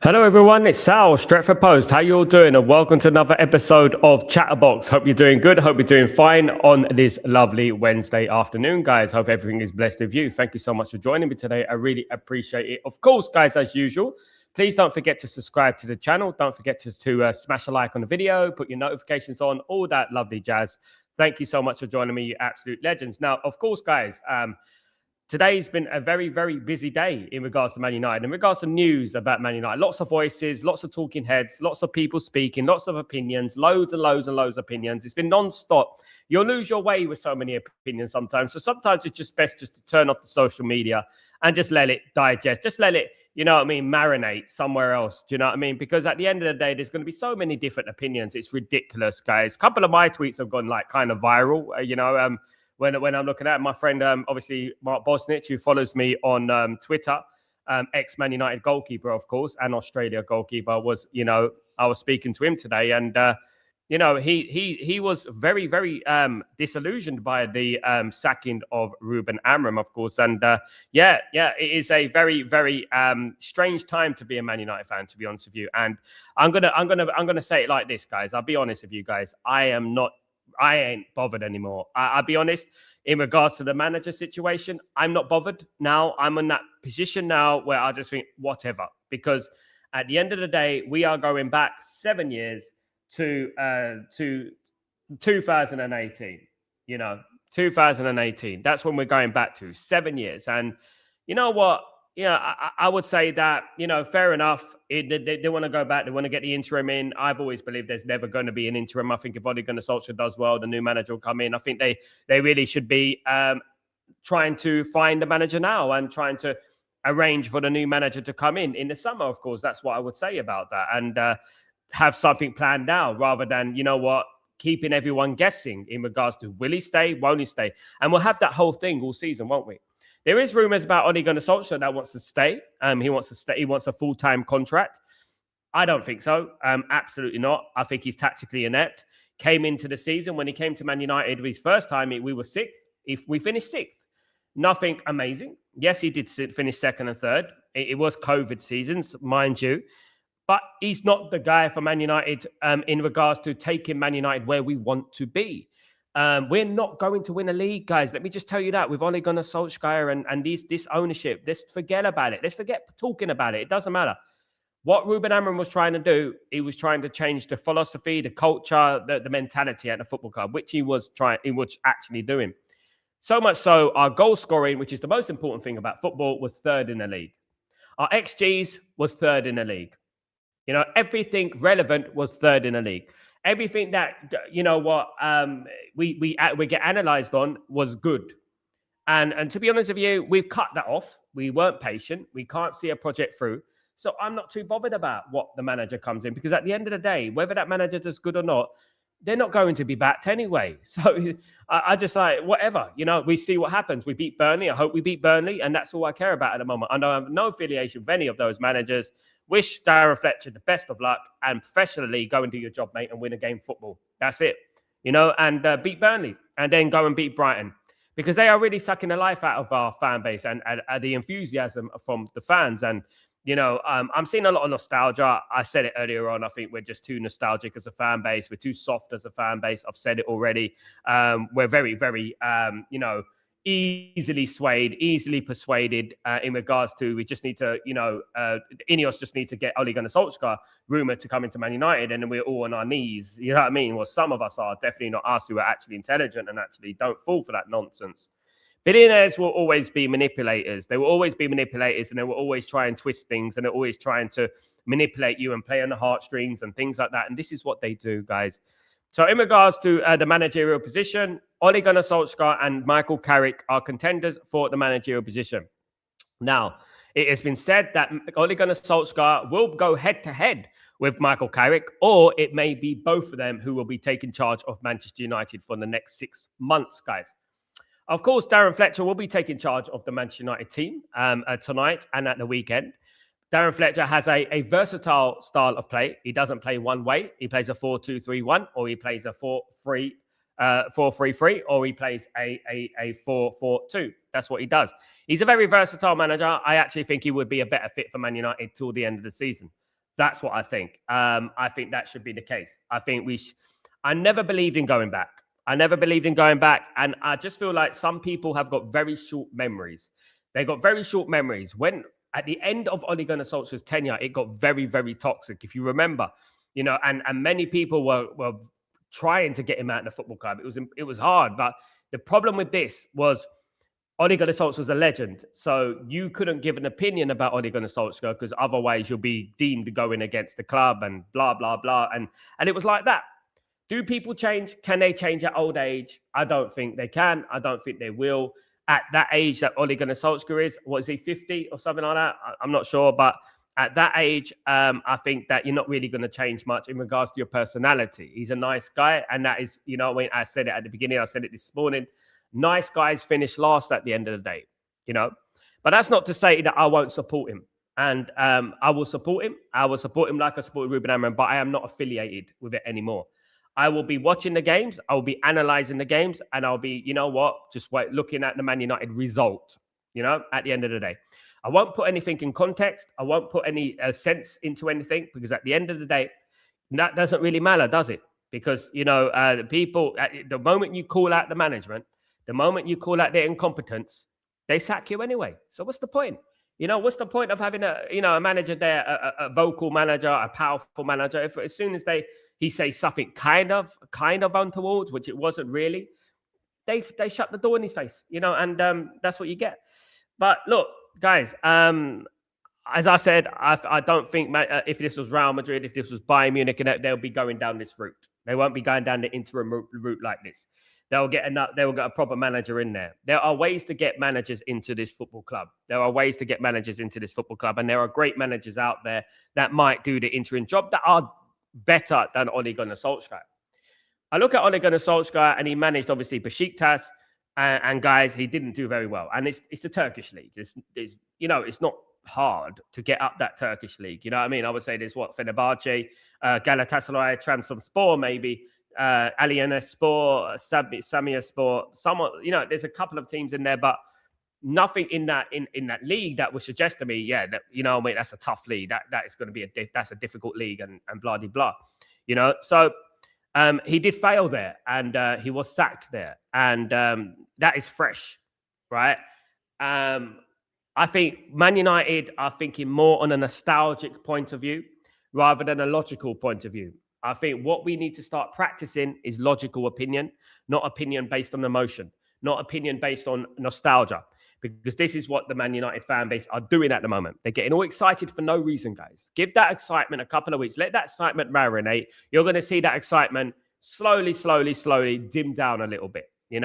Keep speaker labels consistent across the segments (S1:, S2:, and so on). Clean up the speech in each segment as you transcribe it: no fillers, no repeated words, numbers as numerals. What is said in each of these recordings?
S1: Hello everyone, it's Sal, Stretford Post. How you all doing? And welcome to another episode of Chatterbox. Hope you're doing good. Hope you're doing fine on this lovely Wednesday afternoon, guys. Hope everything is blessed with you. Thank you so much for joining me today. I really appreciate it. Of course, guys, as usual, please don't forget to subscribe to the channel. Don't forget to smash a like on the video, put your notifications on, all that lovely jazz. Thank you so much for joining me, you absolute legends. Now, of course, guys, today's been a very, very busy day in regards to Man United, in regards to news about Man United. Lots of voices, lots of talking heads, lots of people speaking, lots of opinions, loads and loads and loads of opinions. It's been non-stop. You'll lose your way with so many opinions sometimes. So sometimes it's just best just to turn off the social media and just let it digest. Just let it, you know what I mean, marinate somewhere else. Do you know what I mean? Because at the end of the day, there's going to be so many different opinions. It's ridiculous, guys. A couple of my tweets have gone like kind of viral, when I'm looking at my friend, obviously Mark Bosnich, who follows me on Twitter, ex-Man United goalkeeper, of course, and Australia goalkeeper, I was speaking to him today, and he was very, very disillusioned by the sacking of Ruben Amorim, of course, and it is a very, very strange time to be a Man United fan, to be honest with you. And I'm gonna say it like this, guys. I'll be honest with you guys. I ain't bothered anymore. I'll be honest, in regards to the manager situation, I'm not bothered now. I'm in that position now where I just think, whatever. Because at the end of the day, we are going back 7 years to 2018. 2018. That's when we're going back to 7 years. And you know what? I would say that, fair enough. They want to go back. They want to get the interim in. I've always believed there's never going to be an interim. I think if Ole Gunnar Solskjaer does well, the new manager will come in. I think they really should be trying to find a manager now and trying to arrange for the new manager to come in the summer, of course. That's what I would say about that. And have something planned now rather than, keeping everyone guessing in regards to will he stay, won't he stay? And we'll have that whole thing all season, won't we? There is rumors about Ole Gunnar Solskjaer that wants to stay. He wants to stay. He wants a full-time contract. I don't think so. Absolutely not. I think he's tactically inept. Came into the season when he came to Man United his first time. We were sixth. If we finished sixth, nothing amazing. Yes, he did finish second and third. It was COVID seasons, mind you. But he's not the guy for Man United in regards to taking Man United where we want to be. We're not going to win a league, guys. Let me just tell you that with Ole Gunnar Solskjaer and this ownership. Let's forget about it. Let's forget talking about it. It doesn't matter. What Ruben Amorim was trying to do, he was trying to change the philosophy, the culture, the mentality at the football club, which he was actually doing. So much so, our goal scoring, which is the most important thing about football, was third in the league. Our XGs was third in the league. Everything relevant was third in the league. Everything that, we get analysed on was good. And to be honest with you, we've cut that off. We weren't patient. We can't see a project through. So I'm not too bothered about what the manager comes in, because at the end of the day, whether that manager does good or not, they're not going to be backed anyway. So I just like, whatever, we see what happens. We beat Burnley. I hope we beat Burnley. And that's all I care about at the moment. I have no affiliation with any of those managers. Wish Darren Fletcher the best of luck and professionally go and do your job, mate, and win a game of football. That's it, and beat Burnley and then go and beat Brighton, because they are really sucking the life out of our fan base and the enthusiasm from the fans. And, I'm seeing a lot of nostalgia. I said it earlier on. I think we're just too nostalgic as a fan base. We're too soft as a fan base. I've said it already. We're very, very, easily swayed, easily persuaded in regards to we just need to, INEOS just need to get Ole Gunnar Solskjaer rumoured to come into Man United, and then we're all on our knees. You know what I mean? Well, some of us are, definitely not us, who are actually intelligent and actually don't fall for that nonsense. Billionaires will always be manipulators. They will always be manipulators, and they will always try and twist things, and they're always trying to manipulate you and play on the heartstrings and things like that. And this is what they do, guys. So in regards to the managerial position, Ole Gunnar Solskjaer and Michael Carrick are contenders for the managerial position. Now, it has been said that Ole Gunnar Solskjaer will go head-to-head with Michael Carrick, or it may be both of them who will be taking charge of Manchester United for the next 6 months, guys. Of course, Darren Fletcher will be taking charge of the Manchester United team tonight and at the weekend. Darren Fletcher has a versatile style of play. He doesn't play one way. He plays a 4-2-3-1, or he plays a 4-3-3, or he plays a 4-4-2. That's what he does. He's a very versatile manager. I actually think he would be a better fit for Man United till the end of the season. That's what I think. I think that should be the case. I think I never believed in going back. I never believed in going back. And I just feel like some people have got very short memories. They got very short memories. When at the end of Ole Gunnar Solskjaer's tenure, it got very, very toxic. If you remember, and many people were trying to get him out of the football club. It was hard. But the problem with this was Ole Gunnar Solskjaer was a legend. So you couldn't give an opinion about Ole Gunnar Solskjaer because otherwise you'll be deemed going against the club and blah, blah, blah. And it was like that. Do people change? Can they change at old age? I don't think they can. I don't think they will. At that age that Ole Gunnar Solskjaer is, what is he, 50 or something like that? I'm not sure. But at that age, I think that you're not really going to change much in regards to your personality. He's a nice guy. And that is, when I said it at the beginning, I said it this morning. Nice guys finish last at the end of the day, But that's not to say that I won't support him. And I will support him. I will support him like I supported Ruben Amorim, but I am not affiliated with it anymore. I will be watching the games. I will be analysing the games. And I'll be, just looking at the Man United result, at the end of the day. I won't put anything in context. I won't put any sense into anything because at the end of the day, that doesn't really matter, does it? Because, the people, the moment you call out the management, the moment you call out their incompetence, they sack you anyway. So what's the point? What's the point of having a manager there, a vocal manager, a powerful manager? If as soon as he says something kind of untoward, which it wasn't really, they shut the door in his face, and that's what you get. But look, guys, as I said, I don't think if this was Real Madrid, if this was Bayern Munich, they'll be going down this route. They won't be going down the interim route like this. They'll get a proper manager in there. There are ways to get managers into this football club. And there are great managers out there that might do the interim job that are better than Ole Gunnar Solskjaer. I look at Ole Gunnar Solskjaer, and he managed obviously Besiktas, and guys, he didn't do very well. And it's the Turkish league. It's not hard to get up that Turkish league. You know what I mean? I would say there's Fenerbahce, Galatasaray, Trabzonspor, maybe. INEOS, Samia, there's a couple of teams in there, but nothing in that league that would suggest to me, that's a tough league. That is going to be that's a difficult league and blah blah. So he did fail there, and he was sacked there, and that is fresh, right? I think Man United are thinking more on a nostalgic point of view rather than a logical point of view. I think what we need to start practicing is logical opinion, not opinion based on emotion, not opinion based on nostalgia, because this is what the Man United fan base are doing at the moment. They're getting all excited for no reason, guys. Give that excitement a couple of weeks. Let that excitement marinate. You're going to see that excitement slowly dim down a little bit, in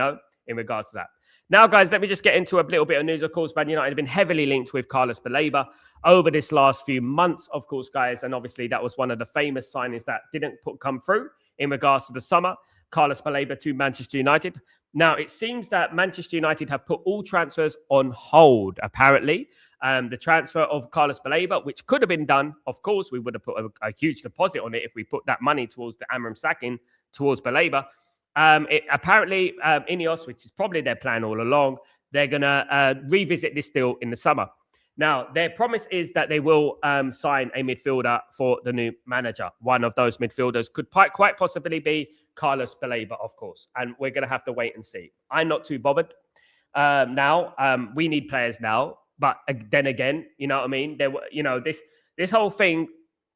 S1: regards to that. Now, guys, let me just get into a little bit of news. Of course, Man United have been heavily linked with Carlos Baleba over this last few months, of course, guys. And obviously, that was one of the famous signings that didn't come through in regards to the summer. Carlos Baleba to Manchester United. Now, it seems that Manchester United have put all transfers on hold, apparently. The transfer of Carlos Baleba, which could have been done, of course, we would have put a huge deposit on it if we put that money towards the Amorim sacking towards Baleba. Apparently, INEOS, which is probably their plan all along, they're going to revisit this deal in the summer. Now, their promise is that they will sign a midfielder for the new manager. One of those midfielders could quite possibly be Carlos Baleba, of course. And we're going to have to wait and see. I'm not too bothered now. We need players now. But then again, you know what I mean? This whole thing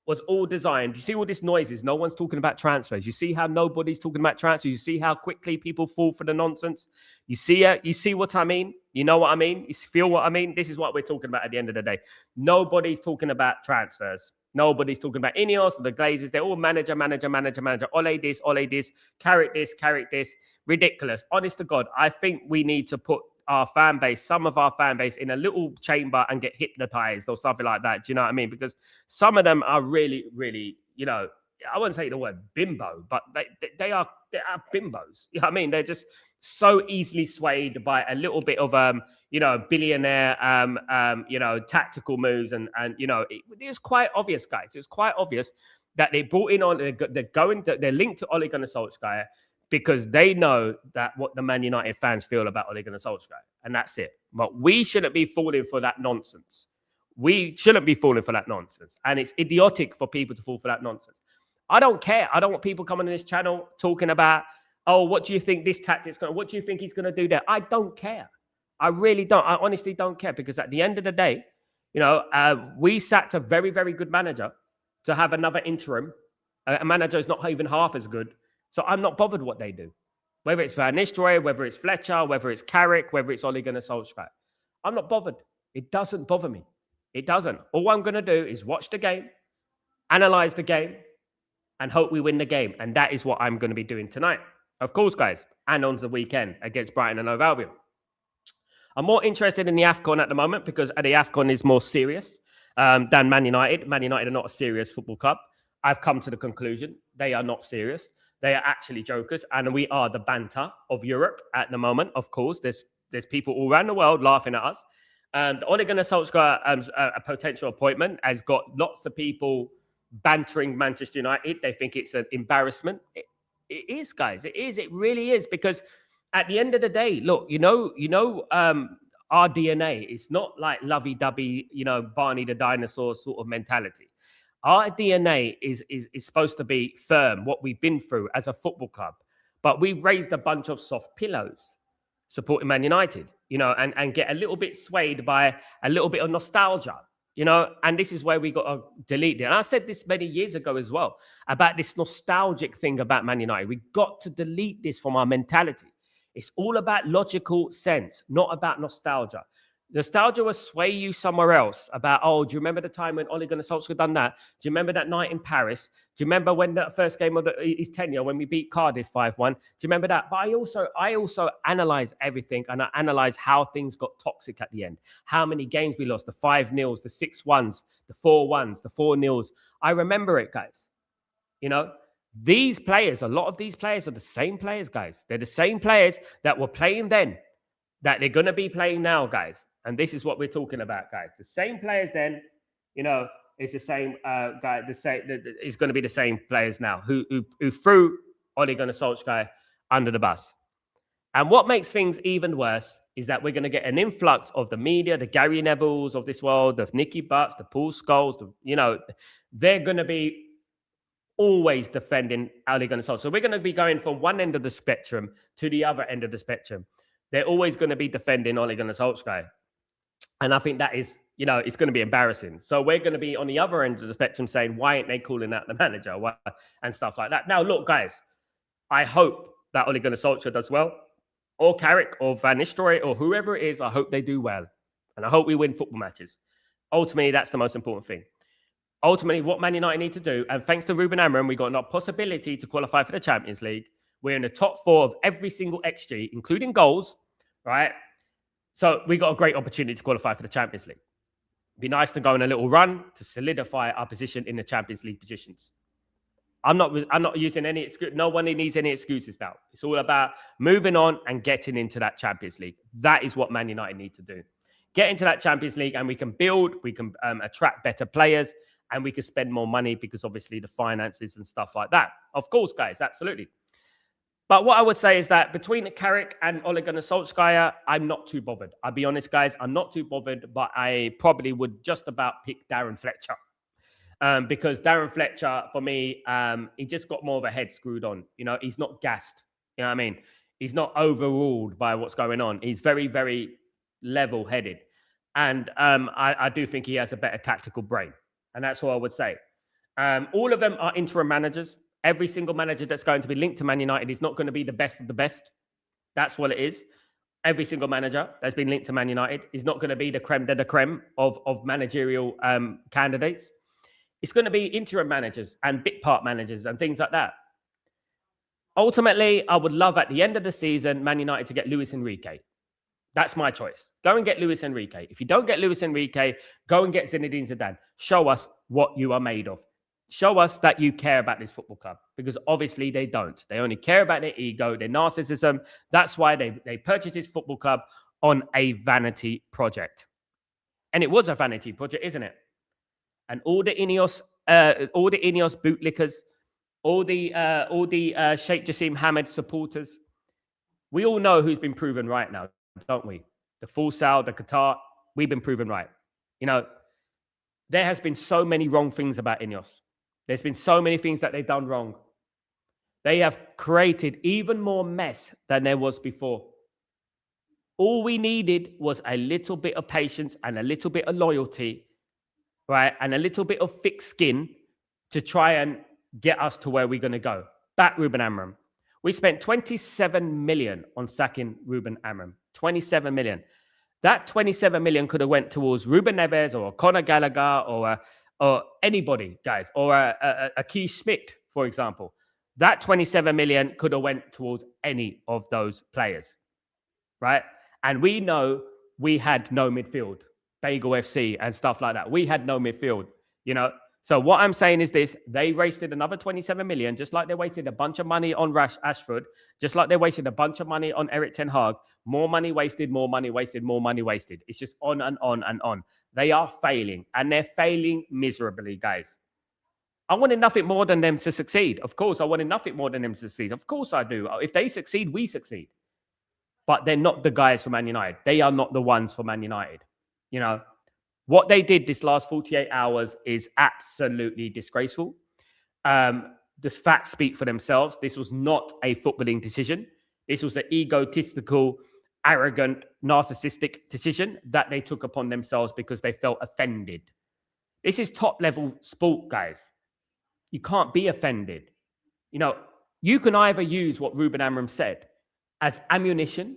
S1: was all designed. You see all this noises. No one's talking about transfers. You see how nobody's talking about transfers. You see how quickly people fall for the nonsense. You see what I mean? You know what I mean? You feel what I mean? This is what we're talking about at the end of the day. Nobody's talking about transfers. Nobody's talking about INEOS, the Glazers. They're all manager. Ole this, CARRICK this. Ridiculous. Honest to God, I think we need to put some of our fan base in a little chamber and get hypnotized or something like that. Do you know what I mean? Because some of them are really, really, I wouldn't say the word bimbo, but they are bimbos. You know what I mean? They're just so easily swayed by a little bit of, billionaire, tactical moves. And it's quite obvious, guys. It's quite obvious that they brought in they're linked to Ole Gunnar Solskjaer, because they know that what the Man United fans feel about Ole Gunnar Solskjaer. And that's it. But we shouldn't be falling for that nonsense. We shouldn't be falling for that nonsense. And it's idiotic for people to fall for that nonsense. I don't care. I don't want people coming on this channel talking about, oh, what do you think this tactic's going to, what do you think he's going to do there? I don't care. I really don't. I honestly don't care, because at the end of the day, you know, we sacked a very, very good manager to have another interim. A manager is not even half as good. So I'm not bothered what they do. Whether it's Van Nistelrooy, whether it's Fletcher, whether it's Carrick, whether it's Ole Gunnar Solskjaer. I'm not bothered. It doesn't bother me. It doesn't. All I'm going to do is watch the game, analyze the game, and hope we win the game. And that is what I'm going to be doing tonight. Of course, guys, and on the weekend against Brighton and Hove Albion. I'm more interested in the AFCON at the moment, because the AFCON is more serious than Man United. Man United are not a serious football club. I've come to the conclusion they are not serious. They are actually jokers, and we are the banter of Europe at the moment. Of course, there's people all around the world laughing at us. And Ole Gunnar Solskjaer, a potential appointment, has got lots of people bantering Manchester United. They think it's an embarrassment. It is, guys. It is. It really is, because at the end of the day, look, our DNA is not like lovey-dovey, Barney the dinosaur sort of mentality. Our DNA is supposed to be firm, what we've been through as a football club. But we've raised a bunch of soft pillows supporting Man United, and get a little bit swayed by a little bit of nostalgia, and this is where we got to delete it. And I said this many years ago as well, about this nostalgic thing about Man United. We got to delete this from our mentality. It's all about logical sense, not about nostalgia. Nostalgia will sway you somewhere else about, oh, do you remember the time when Ole Gunnar Solskjaer done that? Do you remember that night in Paris? Do you remember when the first game of his tenure, when we beat Cardiff 5-1? Do you remember that? But I also analyze everything, and I analyze how things got toxic at the end. How many games we lost, the 5-0s, the 6-1s, the 4-1s, the 4-0s. I remember it, guys. These players, a lot of these players are the same players, guys. They're the same players that were playing then, that they're going to be playing now, guys. And this is what we're talking about, guys. The same players then, it's the same guy. It's going to be the same players now who threw Ole Gunnar Solskjaer under the bus. And what makes things even worse is that we're going to get an influx of the media, the Gary Nevilles of this world, the Nicky Butts, the Paul Scholes. They're going to be always defending Ole Gunnar Solskjaer. So we're going to be going from one end of the spectrum to the other end of the spectrum. They're always going to be defending Ole Gunnar Solskjaer. And I think that is, it's going to be embarrassing. So we're going to be on the other end of the spectrum saying, why ain't they calling out the manager? And stuff like that. Now, look, guys, I hope that Ole Gunnar Solskjaer does well, or Carrick, or Van Nistelrooy, or whoever it is. I hope they do well. And I hope we win football matches. Ultimately, that's the most important thing. Ultimately, what Man United need to do, and thanks to Ruben Amorim, we got a possibility to qualify for the Champions League. We're in the top 4 of every single XG, including goals, right? So we got a great opportunity to qualify for the Champions League. It'd be nice to go on a little run to solidify our position in the Champions League positions. I'm not using any excuse. No one needs any excuses now. It's all about moving on and getting into that Champions League. That is what Man United need to do. Get into that Champions League, and we can build, we can attract better players, and we can spend more money, because obviously the finances and stuff like that. Of course, guys, absolutely. But what I would say is that between Carrick and Ole Gunnar Solskjaer, I'm not too bothered. I'll be honest, guys, I'm not too bothered, but I probably would just about pick Darren Fletcher. Because Darren Fletcher, for me, he just got more of a head screwed on. He's not gassed. You know what I mean? He's not overruled by what's going on. He's very, very level-headed. And I do think he has a better tactical brain. And that's what I would say. All of them are interim managers. Every single manager that's going to be linked to Man United is not going to be the best of the best. That's what it is. Every single manager that's been linked to Man United is not going to be the creme de la creme of managerial candidates. It's going to be interim managers and bit part managers and things like that. Ultimately, I would love at the end of the season, Man United to get Luis Enrique. That's my choice. Go and get Luis Enrique. If you don't get Luis Enrique, go and get Zinedine Zidane. Show us what you are made of. Show us that you care about this football club, because obviously they don't. They only care about their ego, their narcissism. That's why they purchased this football club on a vanity project. And it was a vanity project, isn't it? And all the INEOS bootlickers, all the Sheikh Jassim Hamad supporters, we all know who's been proven right now, don't we? The Full Sal, the Qatar, we've been proven right. there has been so many wrong things about INEOS. There's been so many things that they've done wrong. They have created even more mess than there was before. All we needed was a little bit of patience and a little bit of loyalty, right? And a little bit of thick skin to try and get us to where we're going to go. Back Ruben Amorim. We spent 27 million on sacking Ruben Amorim. 27 million. That 27 million could have went towards Ruben Neves or Conor Gallagher or anybody, guys, or a Keith Schmidt, for example. That 27 million could have went towards any of those players, right? And we know we had no midfield, Bagel FC and stuff like that. We had no midfield, you know. So what I'm saying is this: they wasted another 27 million, just like they wasted a bunch of money on Ashford, just like they wasted a bunch of money on Eric Ten Hag. More money wasted, more money wasted, more money wasted. It's just on and on and on. They are failing, and they're failing miserably, guys. I wanted nothing more than them to succeed. Of course, I wanted nothing more than them to succeed. Of course I do. If they succeed, we succeed. But they're not the guys for Man United. They are not the ones for Man United. You know, what they did this last 48 hours is absolutely disgraceful. The facts speak for themselves. This was not a footballing decision. This was an egotistical, arrogant, narcissistic decision that they took upon themselves because they felt offended. This is top-level sport, guys. You can't be offended. You know, you can either use what Ruben Amorim said as ammunition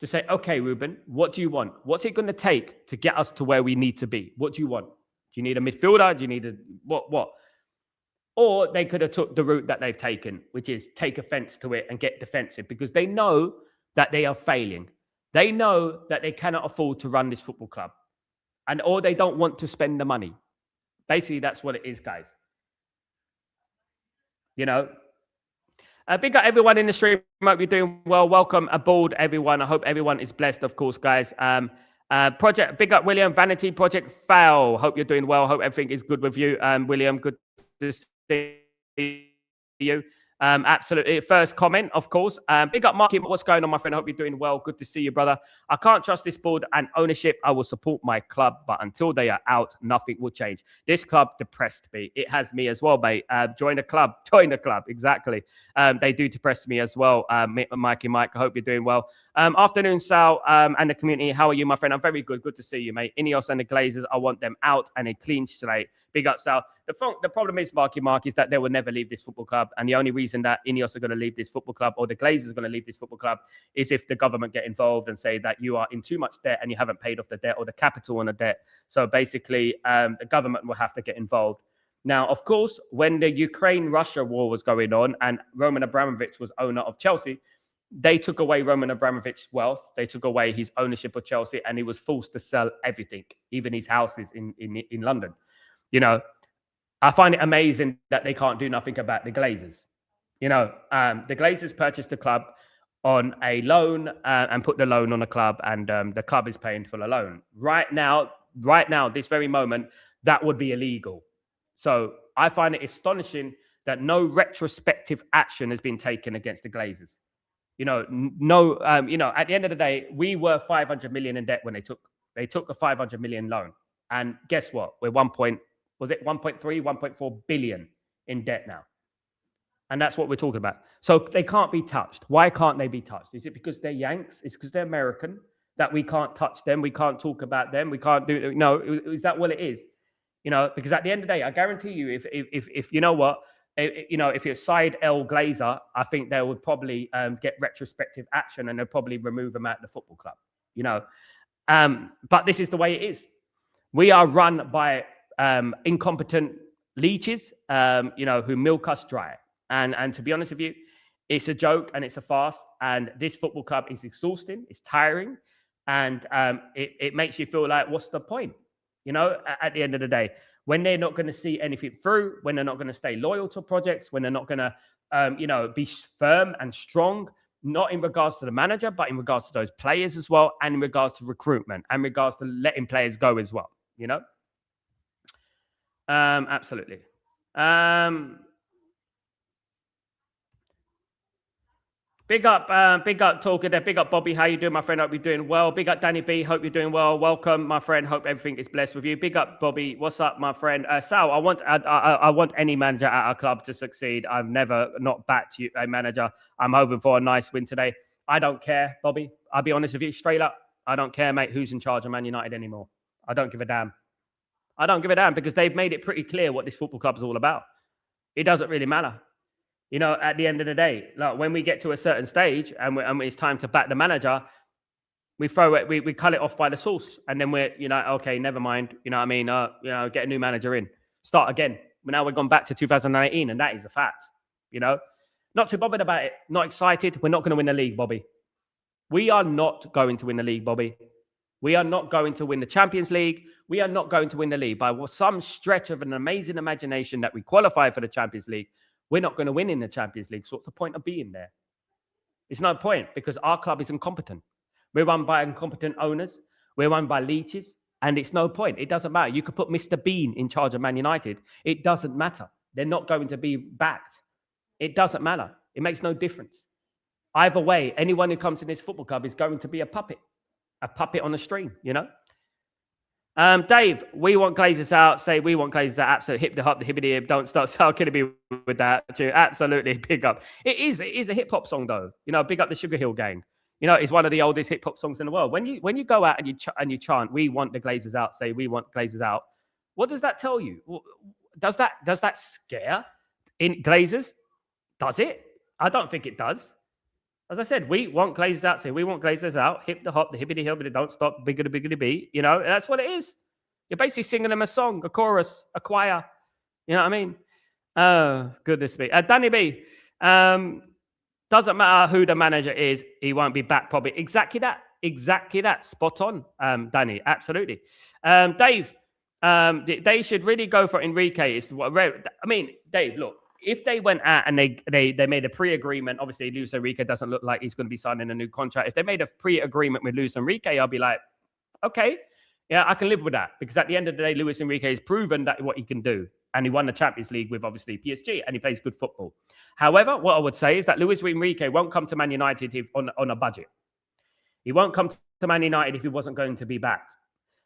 S1: to say, okay, Ruben, what do you want? What's it going to take to get us to where we need to be? What do you want? Do you need a midfielder? Do you need a what? Or they could have took the route that they've taken, which is take offense to it and get defensive because they know that they are failing. They know that they cannot afford to run this football club or they don't want to spend the money. Basically, that's what it is, guys. You know, big up everyone in the stream. Hope you're doing well. Welcome aboard, everyone. I hope everyone is blessed, of course, guys. Project, big up William. Vanity Project Foul. Hope you're doing well. Hope everything is good with you. William, good to see you. Absolutely. First comment, of course. Big up Marky. What's going on, my friend? I hope you're doing well. Good to see you, brother. I can't trust this board and ownership. I will support my club, but until they are out, nothing will change. This club depressed me. It has me as well, mate. Join the club. Join the club. Exactly. They do depress me as well. Mikey Mike, I hope you're doing well. Afternoon, Sal, and the community. How are you, my friend? I'm very good. Good to see you, mate. INEOS and the Glazers, I want them out and a clean slate. Big up, Sal. The problem is, Marky Mark, is that they will never leave this football club. And the only reason that INEOS are going to leave this football club or the Glazers are going to leave this football club is if the government get involved and say that you are in too much debt and you haven't paid off the debt or the capital on the debt. So basically, the government will have to get involved. Now, of course, when the Ukraine-Russia war was going on and Roman Abramovich was owner of Chelsea, they took away Roman Abramovich's wealth. They took away his ownership of Chelsea and he was forced to sell everything, even his houses in London. You know, I find it amazing that they can't do nothing about the Glazers. You know, the Glazers purchased the club on a loan and put the loan on the club, and the club is paying for the loan. Right now, this very moment, that would be illegal. So I find it astonishing that no retrospective action has been taken against the Glazers. You know, at the end of the day, we were 500 million in debt when they took a 500 million loan. And guess what? We're 1.3, 1.4 billion in debt now. And that's what we're talking about. So they can't be touched. Why can't they be touched? Is it because they're Yanks? It's because they're American that we can't touch them? We can't talk about them? We can't do... No, is that what it is? You know, because at the end of the day, I guarantee you, if you know what, if you're side L Glazer, I think they would probably get retrospective action and they'll probably remove them out of the football club. You know, but this is the way it is. We are run by incompetent leeches, who milk us dry. And to be honest with you, it's a joke and it's a farce. And this football club is exhausting. It's tiring, and it makes you feel like, what's the point? You know, at the end of the day, when they're not going to see anything through, when they're not going to stay loyal to projects, when they're not going to, be firm and strong, not in regards to the manager, but in regards to those players as well, and in regards to recruitment, and in regards to letting players go as well, you know? Absolutely. Big up Talker there. Big up Bobby. How you doing, my friend? Hope you're doing well. Big up Danny B. Hope you're doing well. Welcome, my friend. Hope everything is blessed with you. Big up Bobby. What's up, my friend? Sal, I want any manager at our club to succeed. I've never not backed you, a manager. I'm hoping for a nice win today. I don't care, Bobby. I'll be honest with you, straight up. I don't care, mate, who's in charge of Man United anymore. I don't give a damn. I don't give a damn because they've made it pretty clear what this football club is all about. It doesn't really matter. You know, at the end of the day, like when we get to a certain stage and it's time to back the manager, we throw it, we cut it off by the source, and then we're, you know, okay, never mind. You know what I mean? You know, get a new manager in, start again. Now we've gone back to 2018, and that is a fact. You know, not too bothered about it, not excited. We're not going to win the league, Bobby. We are not going to win the league, Bobby. We are not going to win the Champions League. We are not going to win the league by some stretch of an amazing imagination that we qualify for the Champions League. We're not going to win in the Champions League. So what's the point of being there? It's no point because our club is incompetent. We're run by incompetent owners. We're run by leeches. And it's no point. It doesn't matter. You could put Mr. Bean in charge of Man United. It doesn't matter. They're not going to be backed. It doesn't matter. It makes no difference. Either way, anyone who comes in this football club is going to be a puppet on a string, you know? Dave, we want Glazers out. Say we want Glazers out. Absolutely. Hip the hop, the hippity hip. Don't start. So kidding me with that. Too. Absolutely. Big up. It is a hip hop song though. You know, big up the Sugar Hill Gang. You know, it's one of the oldest hip hop songs in the world. When you go out and you chant, we want the Glazers out. Say we want Glazers out. What does that tell you? Does that scare in Glazers? Does it? I don't think it does. As I said, we want Glazers out. Say we want Glazers out. Hip the hop, the hippity hippity, don't stop. Biggity biggity beat. You know, that's what it is. You're basically singing them a song, a chorus, a choir. You know what I mean? Oh, goodness me. Danny B. Doesn't matter who the manager is, he won't be back probably. Exactly that. Spot on, Danny. Absolutely. Dave, they should really go for Enrique. I mean, Dave, look. If they went out and they made a pre-agreement, obviously Luis Enrique doesn't look like he's going to be signing a new contract. If they made a pre-agreement with Luis Enrique, I'll be like, okay, yeah, I can live with that. Because at the end of the day, Luis Enrique has proven that what he can do. And he won the Champions League with obviously PSG and he plays good football. However, what I would say is that Luis Enrique won't come to Man United on a budget. He won't come to Man United if he wasn't going to be backed.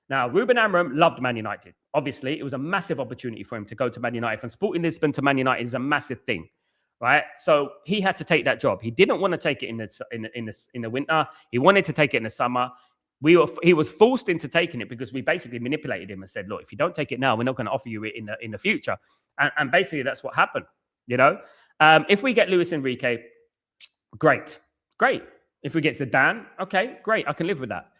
S1: Now, Ruben Amorim loved Man United. Obviously, it was a massive opportunity for him to go to Man United. From Sporting Lisbon to Man United is a massive thing, right? So he had to take that job. He didn't want to take it in the winter. He wanted to take it in the summer. He was forced into taking it because we basically manipulated him and said, look, if you don't take it now, we're not going to offer you it in the future. And basically, that's what happened, you know? If we get Luis Enrique, great. If we get Zidane, okay, great. I can live with that.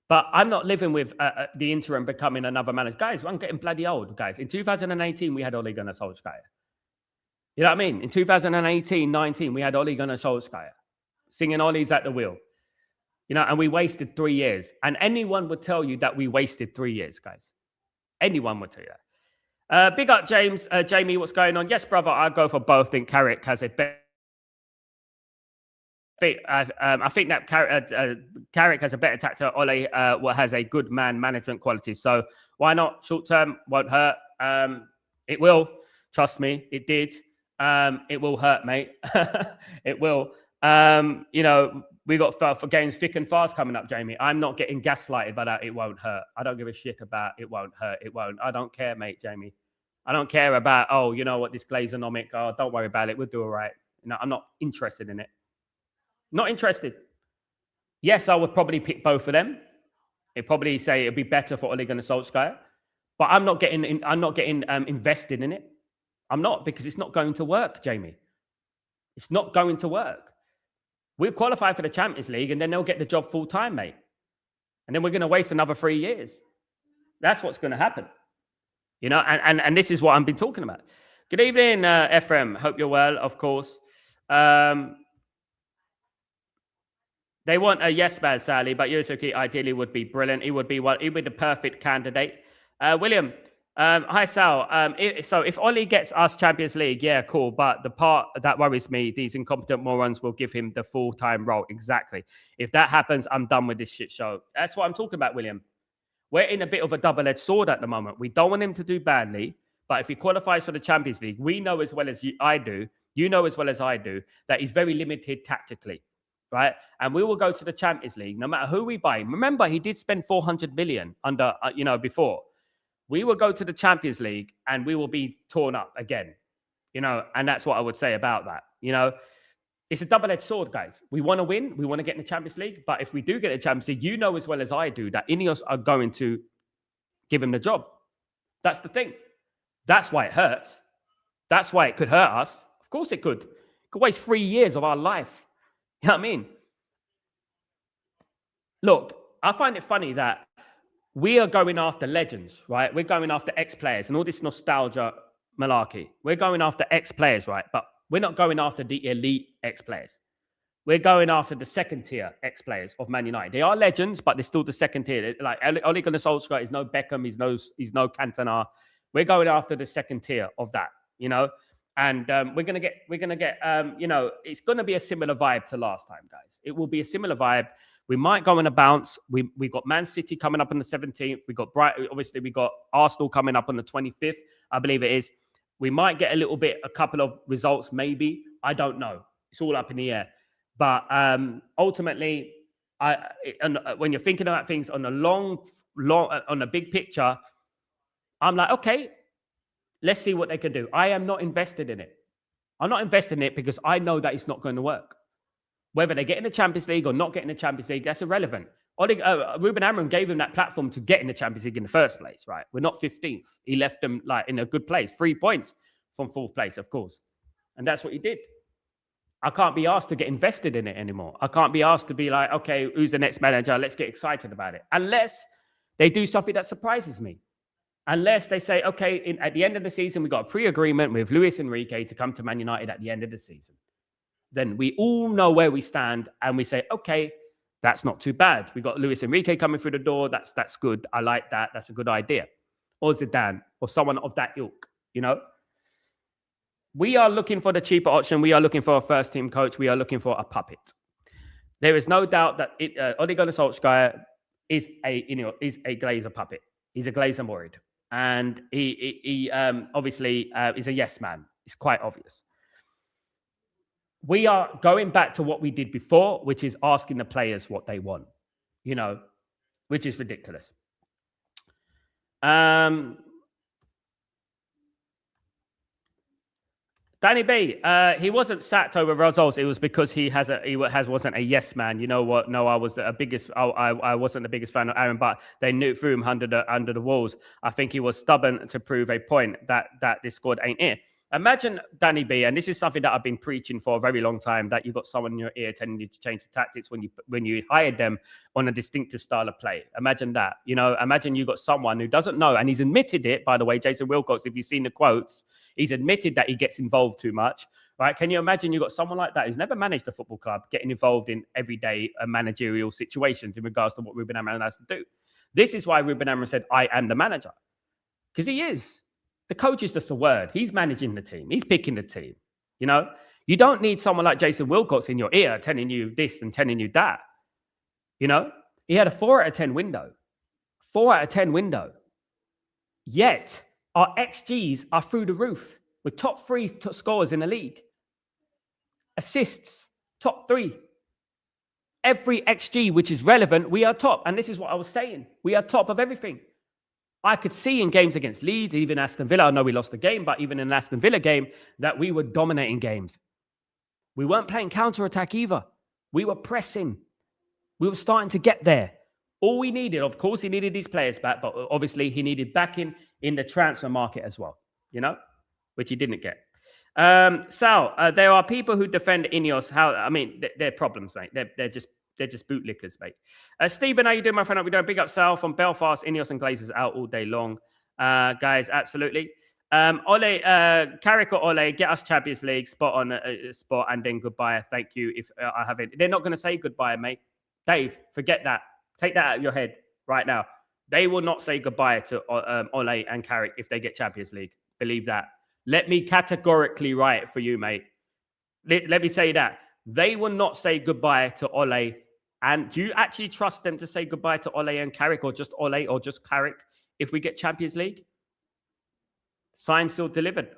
S1: But I'm not living with the interim becoming another manager. Guys, I'm getting bloody old, guys. In 2018, we had Ole Gunnar Solskjaer. You know what I mean? In 2018-19, we had Ole Gunnar Solskjaer singing Ole's at the wheel. You know, and we wasted 3 years. And anyone would tell you that we wasted 3 years, guys. Anyone would tell you that. Big up, James. Jamie, what's going on? Yes, brother, I'll go for both. I think CARRICK has a better... I think that CARRICK has a better tactic. Ole has a good man management quality. So why not? Short term won't hurt. It will. Trust me, it did. It will hurt, mate. It will. You know, we got for games thick and fast coming up, Jamie. I'm not getting gaslighted by that. It won't hurt. I don't give a shit about it won't hurt. It won't. I don't care, mate, Jamie. I don't care about, oh, you know what, this Glazeronomic. Oh, don't worry about it. We'll do all right. You know, I'm not interested in it. Not interested. Yes, I would probably pick both of them. It'd probably say it'd be better for Ole Gunnar Solskjaer, but I'm not getting invested in it. I'm not, because it's not going to work, Jamie. It's not going to work. We'll qualify for the Champions League, and then they'll get the job full time, mate. And then we're going to waste another 3 years. That's what's going to happen. You know, and this is what I've been talking about. Good evening, Ephraim. Hope you're well, of course. They want a yes man, Sally, but Yusuke ideally would be brilliant. He would be the perfect candidate. William, hi, Sal. So if Ole gets us Champions League, yeah, cool. But the part that worries me, these incompetent morons will give him the full-time role. Exactly. If that happens, I'm done with this shit show. That's what I'm talking about, William. We're in a bit of a double-edged sword at the moment. We don't want him to do badly, but if he qualifies for the Champions League, we know as well as I do, you know as well as I do, that he's very limited tactically. right? And we will go to the Champions League no matter who we buy. Remember, he did spend 400 million under, before. We will go to the Champions League and we will be torn up again, and that's what I would say about that. It's a double-edged sword, guys. We want to win. We want to get in the Champions League. But if we do get in the Champions League, as well as I do that INEOS are going to give him the job. That's the thing. That's why it hurts. That's why it could hurt us. Of course it could. It could waste 3 years of our life. You know what I mean? Look, I find it funny that we are going after legends, right? We're going after ex-players and all this nostalgia malarkey. We're going after ex-players, right? But we're not going after the elite ex-players. We're going after the second-tier ex-players of Man United. They are legends, but they're still the second tier. Like Ole Gunnar Solskjaer is no Beckham, he's no Cantona. We're going after the second tier of that, And we're gonna get, it's gonna be a similar vibe to last time, guys. It will be a similar vibe. We might go on a bounce. We got Man City coming up on the 17th. We got obviously we got Arsenal coming up on the 25th, I believe it is. We might get a couple of results, maybe. I don't know. It's all up in the air. But ultimately, when you're thinking about things on on a big picture, I'm like, okay, let's see what they can do. I am not invested in it. I'm not invested in it because I know that it's not going to work. Whether they get in the Champions League or not get in the Champions League, that's irrelevant. Ruben Amorim gave him that platform to get in the Champions League in the first place, right? We're not 15th. He left them in a good place, 3 points from 4th place, of course. And that's what he did. I can't be asked to get invested in it anymore. I can't be asked to be like, okay, who's the next manager? Let's get excited about it. Unless they do something that surprises me. Unless they say, okay, at the end of the season, we got a pre-agreement with Luis Enrique to come to Man United at the end of the season. Then we all know where we stand and we say, okay, that's not too bad. We got Luis Enrique coming through the door. That's good. I like that. That's a good idea. Or Zidane or someone of that ilk, We are looking for the cheaper option. We are looking for a first-team coach. We are looking for a puppet. There is no doubt that Ole Gunnar Solskjaer is a Glazer puppet. He's a Glazer worried. And he obviously is a yes man. It's quite obvious. We are going back to what we did before, which is asking the players what they want, which is ridiculous. Danny B, he wasn't sacked over results. It was because he wasn't a yes man. You know what? No, I wasn't the biggest fan of Aaron, but they threw him under the walls. I think he was stubborn to prove a point that this squad ain't it. Imagine Danny B, and this is something that I've been preaching for a very long time, that you've got someone in your ear telling you to change the tactics when you hired them on a distinctive style of play. Imagine that. Imagine you got someone who doesn't know, and he's admitted it, by the way, Jason Wilcox, if you've seen the quotes, he's admitted that he gets involved too much, right? Can you imagine you got someone like that who's never managed a football club getting involved in everyday managerial situations in regards to what Ruben Amorim has to do? This is why Ruben Amorim said, I am the manager. Because he is. The coach is just a word. He's managing the team. He's picking the team. You don't need someone like Jason Wilcox in your ear telling you this and telling you that. He had a 4 out of 10 window. 4 out of 10 window. Yet, our XGs are through the roof. We're top 3 scorers in the league. Assists, top 3. Every XG which is relevant, we are top. And this is what I was saying. We are top of everything. I could see in games against Leeds, even Aston Villa, I know we lost the game, but even in an Aston Villa game, that we were dominating games. We weren't playing counter-attack either. We were pressing. We were starting to get there. All we needed, of course, he needed these players back, but obviously he needed backing in the transfer market as well, which he didn't get. Sal, there are people who defend INEOS. They're problems, mate. They're just bootlickers, mate. Stephen, how you doing, my friend? We're doing big up Sal from Belfast. INEOS and Glazers out all day long. Guys, absolutely. Ole, CARRICK or Ole, get us Champions League, spot on spot, and then goodbye. Thank you. If I haven't, they're not going to say goodbye, mate. Dave, forget that. Take that out of your head right now. They will not say goodbye to Ole and CARRICK if they get Champions League. Believe that. Let me categorically write it for you, mate. Let me say that. They will not say goodbye to Ole. And do you actually trust them to say goodbye to Ole and CARRICK, or just Ole or just CARRICK if we get Champions League? Signed, still delivered.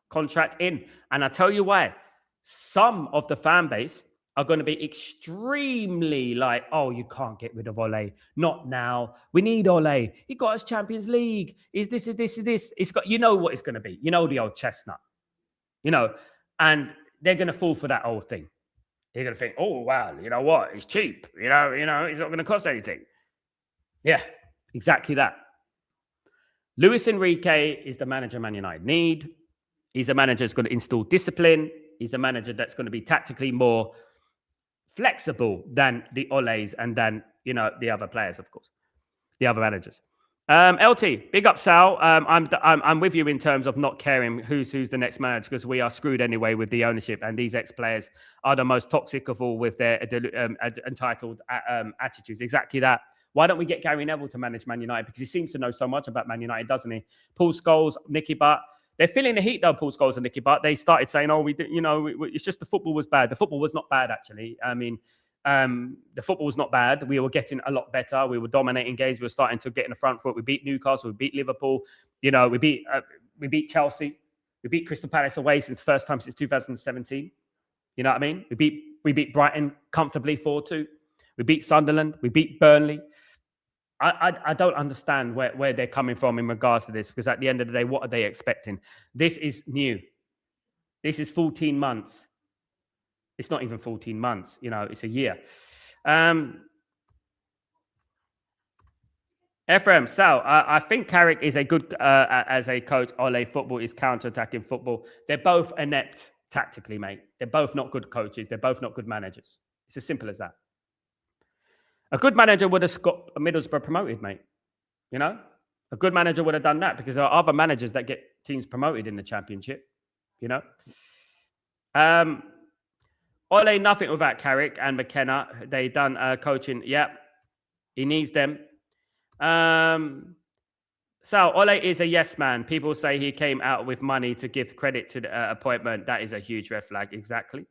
S1: Contract in. And I tell you why. Some of the fan base are going to be extremely like, oh, you can't get rid of Ole. Not now. We need Ole. He got us Champions League. Is this, is this, is this? It's got, you know what it's going to be. You know the old chestnut. You know, and they're going to fall for that old thing. They're going to think, oh, wow, you know what? It's cheap. You know, it's not going to cost anything. Yeah, exactly that. Luis Enrique is the manager Man United need. He's a manager that's going to install discipline. He's a manager that's going to be tactically more flexible than the Oles and than, the other players, of course, the other managers. LT, big up, Sal. I'm with you in terms of not caring who's the next manager, because we are screwed anyway with the ownership, and these ex-players are the most toxic of all with their entitled attitudes. Exactly that. Why don't we get Gary Neville to manage Man United? Because he seems to know so much about Man United, doesn't he? Paul Scholes, Nicky Butt. They're feeling the heat, though, Paul Scholes and Nicky Butt. They started saying, oh, it's just the football was bad. The football was not bad, actually. I mean, the football was not bad. We were getting a lot better. We were dominating games. We were starting to get in the front foot. We beat Newcastle. We beat Liverpool. We beat Chelsea. We beat Crystal Palace away since the first time since 2017. You know what I mean? We beat Brighton comfortably 4-2. We beat Sunderland. We beat Burnley. I don't understand where they're coming from in regards to this, because at the end of the day, what are they expecting? This is new. This is 14 months. It's not even 14 months. It's a year. Ephraim, Sal, I think Carrick is a good, as a coach. Ole football is counter-attacking football. They're both inept tactically, mate. They're both not good coaches. They're both not good managers. It's as simple as that. A good manager would have got Middlesbrough promoted, mate. A good manager would have done that, because there are other managers that get teams promoted in the Championship. Ole, nothing without Carrick and McKenna. They done coaching. Yep, he needs them. Sal, Ole is a yes man. People say he came out with money to give credit to the appointment. That is a huge red flag. Exactly.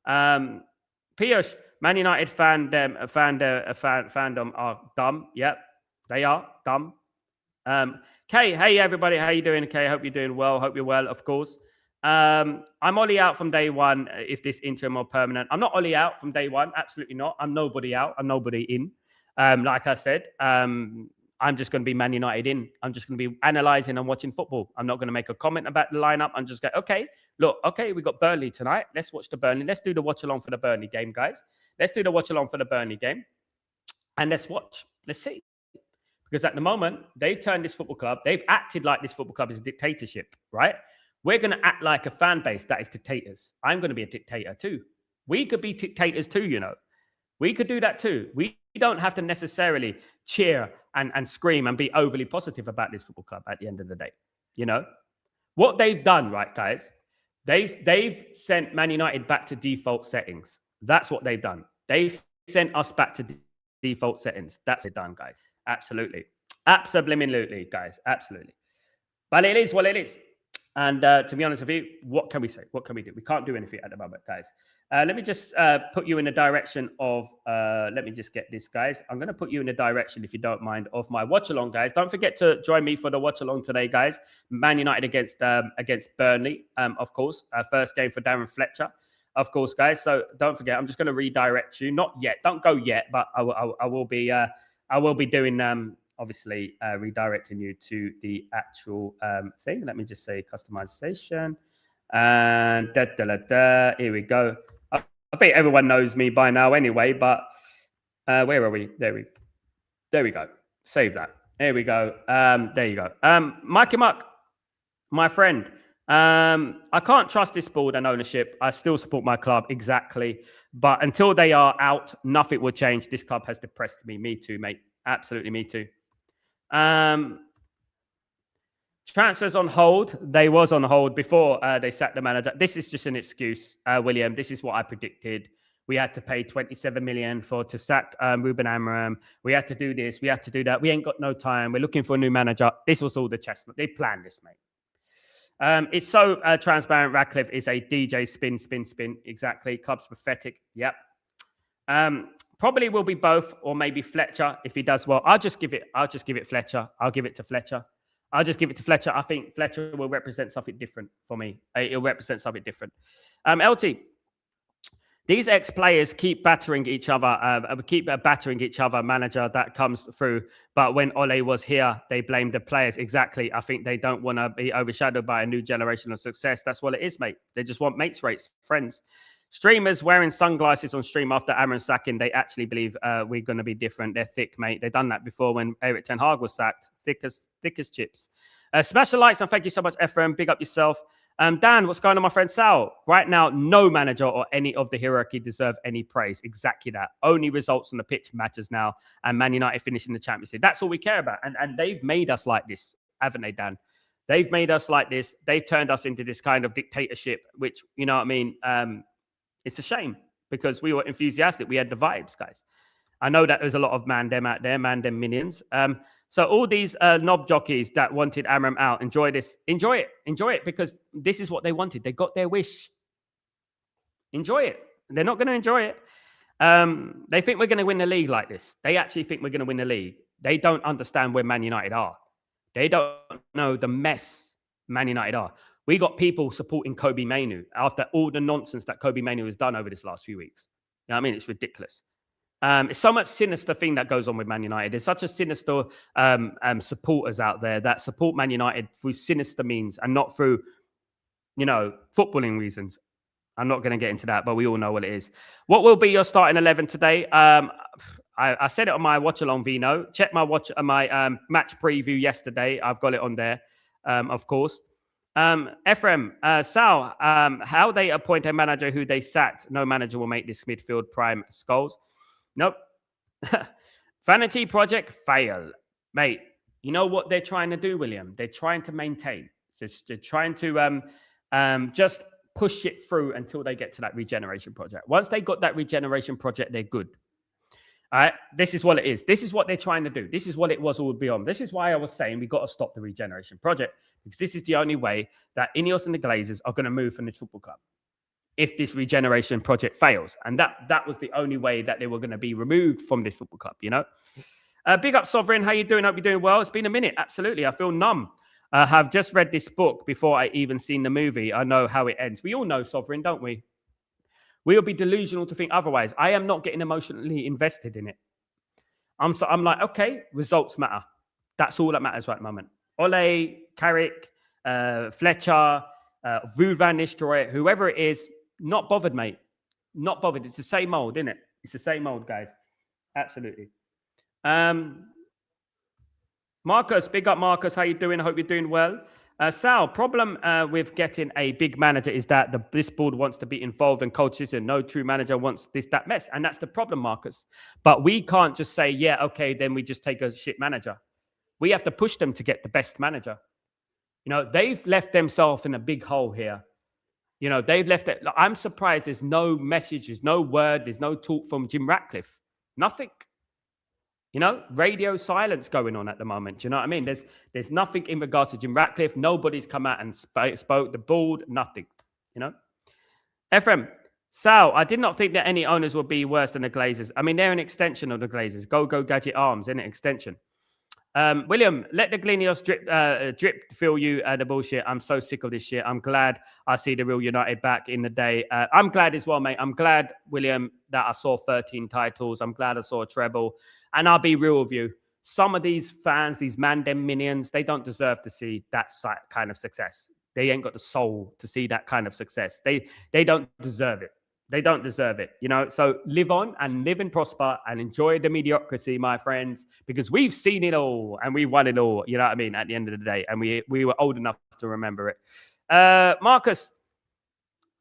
S1: Piyush, Man United fandom are dumb. Yep, they are dumb. Kay, hey everybody, how you doing? Kay, hope you're doing well. Hope you're well, of course. I'm Ollie out from day one. If this interim or permanent, I'm not Ollie out from day one. Absolutely not. I'm nobody out. I'm nobody in. Like I said, I'm just going to be Man United in. I'm just going to be analysing and watching football. I'm not going to make a comment about the lineup. I'm just going, okay, look, okay, we got Burnley tonight. Let's watch the Burnley. Let's do the watch along for the Burnley game, guys. Let's do the watch along for the Burnley game. And let's watch. Let's see. Because at the moment, they've turned this football club. They've acted like this football club is a dictatorship, right? We're going to act like a fan base that is dictators. I'm going to be a dictator too. We could be dictators too, We could do that too. We don't have to necessarily cheer and scream and be overly positive about this football club at the end of the day. What they've done, right, guys? They've sent Man United back to default settings. That's what they've done. They've sent us back to default settings. That's what they've done, guys. Absolutely. Absolutely, guys. Absolutely. But it is what it is. And to be honest with you, what can we say? What can we do? We can't do anything at the moment, guys. Let me just put you in the direction of, let me just get this, guys. I'm going to put you in the direction, if you don't mind, of my watch-along, guys. Don't forget to join me for the watch-along today, guys. Man United against Burnley, of course. First game for Darren Fletcher, of course, guys. So don't forget, I'm just going to redirect you. Not yet. Don't go yet, but I will be doing... obviously redirecting you to the actual thing. Let me just say customization. And here we go. I think everyone knows me by now anyway, but where are we? There we go. Save that. There we go. There you go. Mikey Muck, my friend. I can't trust this board and ownership. I still support my club, exactly. But until they are out, nothing will change. This club has depressed me. Me too, mate. Absolutely, me too. Transfers on hold. They was on hold before they sacked the manager. This is just an excuse, William. This is what I predicted. We had to pay 27 million to sack Ruben Amorim. We had to do this. We had to do that. We ain't got no time. We're looking for a new manager. This was all the chestnut. They planned this, mate. It's so transparent. Radcliffe is a DJ spin. Exactly. Club's pathetic. Yep. Probably will be both, or maybe Fletcher if he does well. I'll just give it Fletcher. I'll give it to Fletcher. I think Fletcher will represent something different for me. It'll represent something different. LT, These ex-players keep battering each other, manager that comes through. But when Ole was here, they blamed the players. Exactly. I think they don't want to be overshadowed by a new generation of success. That's what it is, mate. They just want mates rates, friends. Streamers wearing sunglasses on stream after Aaron sacking. They actually believe we're going to be different. They're thick, mate. They've done that before when Erik ten Hag was sacked. Thick as chips. Smash the likes and thank you so much, Ephraim. Big up yourself. Dan, what's going on, my friend Sal? Right now, no manager or any of the hierarchy deserve any praise. Exactly that. Only results on the pitch matters now. And Man United finishing the Champions League. That's all we care about. And they've made us like this, haven't they, Dan? They've made us like this. They've turned us into this kind of dictatorship, which, you know what I mean? It's a shame because we were enthusiastic. We had the vibes, guys. I know that there's a lot of man-dem out there, man-dem minions. So all these knob jockeys that wanted Amram out, enjoy this. Enjoy it, because this is what they wanted. They got their wish. Enjoy it. They're not going to enjoy it. They think we're going to win the league like this. They actually think we're going to win the league. They don't understand where Man United are. They don't know the mess Man United are. We got people supporting Kobe Mainoo after all the nonsense that Kobe Mainoo has done over this last few weeks. You know what I mean? It's ridiculous. It's so much sinister thing that goes on with Man United. There's such a sinister supporters out there that support Man United through sinister means and not through, footballing reasons. I'm not going to get into that, but we all know what it is. What will be your starting 11 today? I said it on my watch-along, Vino. Check my match preview yesterday. I've got it on there, of course. Ephraim, Sal, how they appoint a manager who they sacked. No manager will make this midfield prime skulls. Nope. Vanity project fail. Mate, you know what they're trying to do, William? They're trying to maintain. So they're trying to just push it through until they get to that regeneration project. Once they got that regeneration project, they're good. All right, this is what it is. This is what they're trying to do. This is what it was all beyond. This is why I was saying we got to stop the regeneration project, because this is the only way that INEOS and the Glazers are going to move from this football club. If this regeneration project fails. And that was the only way that they were going to be removed from this football club, Big up, Sovereign. How you doing? Hope you're doing well. It's been a minute. Absolutely. I feel numb. I have just read this book before I even seen the movie. I know how it ends. We all know, Sovereign, don't we? We'll be delusional to think otherwise. I am not getting emotionally invested in it. I'm like, okay, results matter. That's all that matters right at the moment. Ole, Carrick, Fletcher, Vu Van Nistelrooy, whoever it is, not bothered, mate. Not bothered. It's the same old, isn't it? It's the same old, guys. Absolutely. Marcus, big up, Marcus. How you doing? I hope you're doing well. Sal, problem with getting a big manager is that this board wants to be involved and coaches, and no true manager wants that mess. And that's the problem, Marcus. But we can't just say, yeah, okay, then we just take a shit manager. We have to push them to get the best manager. They've left themselves in a big hole here. They've left it. I'm surprised there's no message, there's no word, there's no talk from Jim Ratcliffe. Nothing. Radio silence going on at the moment. Do you know what I mean? There's nothing in regards to Jim Ratcliffe. Nobody's come out and spoke. The board, nothing. Ephraim, Sal, I did not think that any owners would be worse than the Glazers. I mean, they're an extension of the Glazers. Go Gadget Arms, isn't it? Extension. William, let the Glenios drip fill you the bullshit. I'm so sick of this shit. I'm glad I see the real United back in the day. I'm glad as well, mate. I'm glad, William, that I saw 13 titles. I'm glad I saw a treble. And I'll be real with you. Some of these fans, these man-dem minions, they don't deserve to see that kind of success. They ain't got the soul to see that kind of success. They don't deserve it. They don't deserve it, So live on and live and prosper and enjoy the mediocrity, my friends, because we've seen it all and we won it all, you know what I mean, at the end of the day. And we were old enough to remember it. Marcus,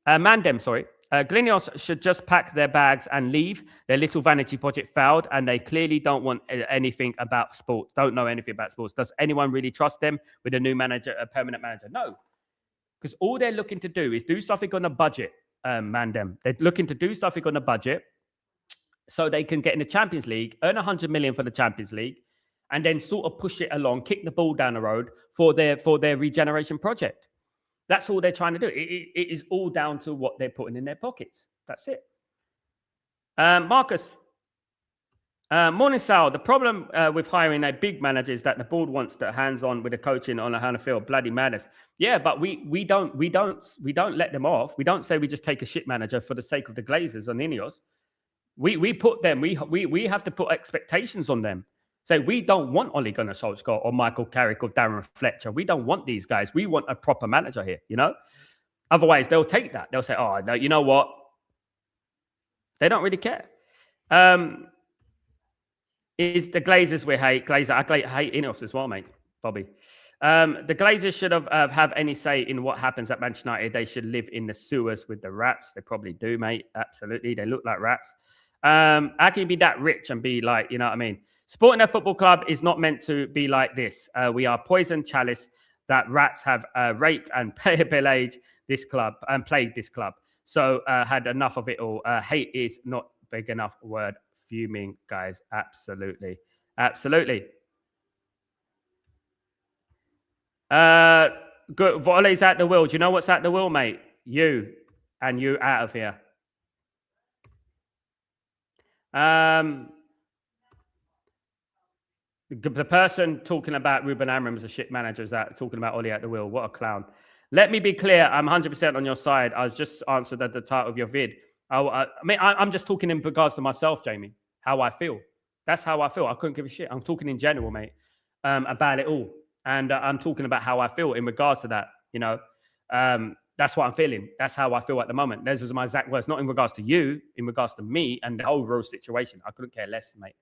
S1: Glenios should just pack their bags and leave. Their little vanity project failed and they clearly don't want anything about sports, don't know anything about sports. Does anyone really trust them with a new manager, a permanent manager? No, because all they're looking to do is do something on a budget. They're looking to do something on a budget so they can get in the Champions League, earn 100 million for the Champions League, and then sort of push it along, kick the ball down the road for their regeneration project. That's all they're trying to do. It is all down to what they're putting in their pockets. That's it. Marcus, Morning, Sal. The problem with hiring a big manager is that the board wants the hands-on with the coaching on how to field. Bloody madness. Yeah, but we don't let them off. We don't say we just take a shit manager for the sake of the Glazers and INEOS. We put them. We have to put expectations on them. Say we don't want Ole Gunnar Solskjaer or Michael Carrick or Darren Fletcher. We don't want these guys. We want a proper manager here. You know. Otherwise, they'll take that. They'll say, "Oh, no, you know what? They don't really care." Is the Glazers we hate? I hate INEOS as well, mate. Bobby. The Glazers should have any say in what happens at Manchester United. They should live in the sewers with the rats. They probably do, mate. Absolutely. They look like rats. How can you be that rich and be like, you know what I mean? Supporting a football club is not meant to be like this. We are poison chalice that rats have raped and pillaged this club and plagued this club. So had enough of it all. Hate is not big enough word. Fuming, guys. Absolutely. Absolutely. Good. Volley's at the wheel. Do you know what's at the wheel, mate? You and you out of here. The person talking about Ruben Amram's a shit manager is that talking about Ollie at the wheel. What a clown. Let me be clear. I'm 100% on your side. I was just answered at the title of your vid. I'm just talking in regards to myself, Jamie, how I feel. That's how I feel. I couldn't give a shit. I'm talking in general, mate, about it all. And I'm talking about how I feel in regards to that, you know. That's what I'm feeling. That's how I feel at the moment. Those are my exact words, not in regards to you, in regards to me and the overall situation. I couldn't care less, mate.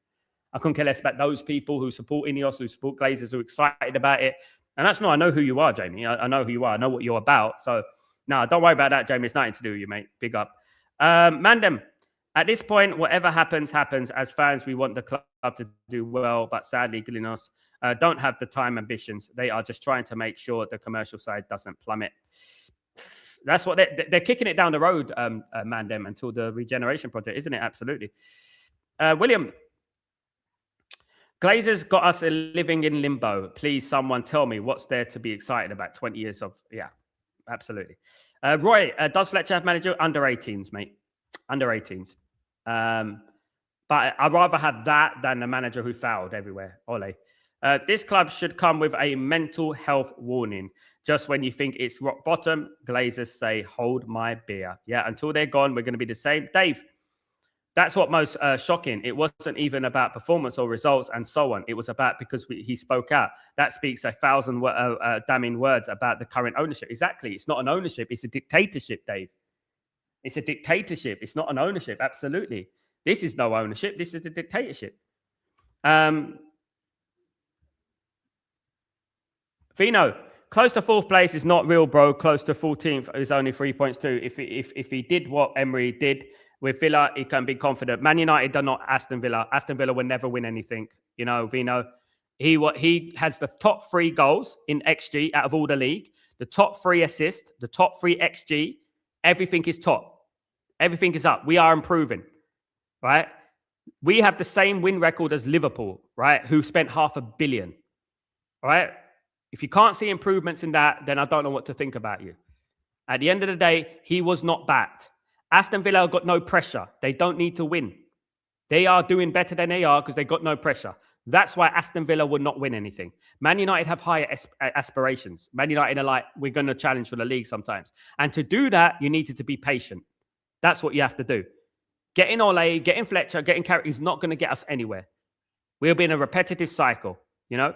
S1: I couldn't care less about those people who support INEOS, who support Glazers, who are excited about it. And that's not, I know who you are, Jamie. I know who you are. I know what you're about. So, no, don't worry about that, Jamie. It's nothing to do with you, mate. Big up. Mandem, at this point, whatever happens, happens. As fans, we want the club to do well. But sadly, INEOS don't have the time ambitions. They are just trying to make sure the commercial side doesn't plummet. That's what they're kicking it down the road, Mandem, until the regeneration project, isn't it? Absolutely. William, Glazers got us living in limbo. Please, someone tell me what's there to be excited about. 20 years of, yeah, absolutely. Roy, does Fletcher have manager? Under 18s, mate. Under 18s. But I'd rather have that than a manager who fouled everywhere. Ole. This club should come with a mental health warning. Just when you think it's rock bottom, Glazers say, hold my beer. Yeah, until they're gone, we're going to be the same. Dave, that's what most shocking. It wasn't even about performance or results and so on. It was about because he spoke out. That speaks 1,000 damning words about the current ownership. Exactly. It's not an ownership. It's a dictatorship, Dave. It's a dictatorship. It's not an ownership. Absolutely. This is no ownership. This is a dictatorship. Vino, close to fourth place is not real, bro. Close to 14th is only 3 points too. If he did what Emery did with Villa, he can be confident. Man United are not Aston Villa. Aston Villa will never win anything. You know, Vino. He has the top 3 goals in XG out of all the league. The top 3 assists. The top 3 XG. Everything is top. Everything is up. We are improving, right? We have the same win record as Liverpool, right? Who spent $500 million, right? If you can't see improvements in that, then I don't know what to think about you. At the end of the day, he was not backed. Aston Villa got no pressure. They don't need to win. They are doing better than they are because they got no pressure. That's why Aston Villa would not win anything. Man United have higher aspirations. Man United are like, we're going to challenge for the league sometimes. And to do that, you needed to be patient. That's what you have to do. Getting Ole, getting Fletcher, getting Carrick is not going to get us anywhere. We'll be in a repetitive cycle, you know?